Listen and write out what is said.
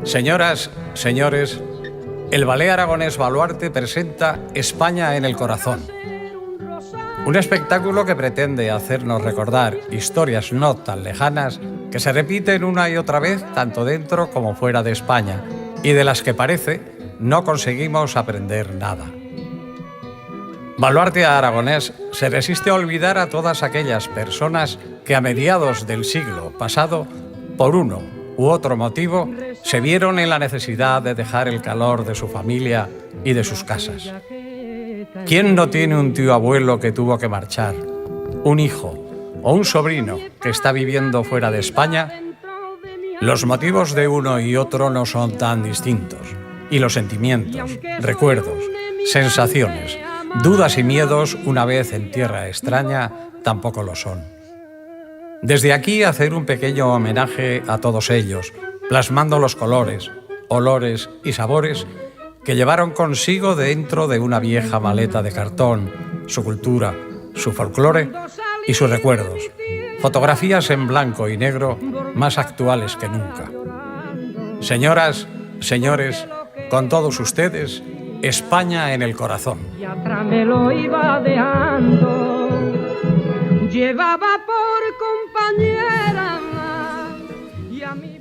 Señoras, señores, el Ballet Aragonés Baluarte presenta España en el corazón. Un espectáculo que pretende hacernos recordar historias no tan lejanas que se repiten una y otra vez tanto dentro como fuera de España y de las que parece no conseguimos aprender nada. Baluarte Aragonés se resiste a olvidar a todas aquellas personas que a mediados del siglo pasado, por uno u otro motivo, se vieron en la necesidad de dejar el calor de su familia y de sus casas. ¿Quién no tiene un tío abuelo que tuvo que marchar, un hijo o un sobrino que está viviendo fuera de España? Los motivos de uno y otro no son tan distintos, y los sentimientos, recuerdos, sensaciones, dudas y miedos una vez en tierra extraña tampoco lo son. Desde aquí hacer un pequeño homenaje a todos ellos, plasmando los colores, olores y sabores que llevaron consigo dentro de una vieja maleta de cartón, su cultura, su folclore y sus recuerdos. Fotografías en blanco y negro más actuales que nunca. Señoras, señores, con todos ustedes, España en el corazón. Y atrás me lo iba dejando, llevaba por compañera y a mí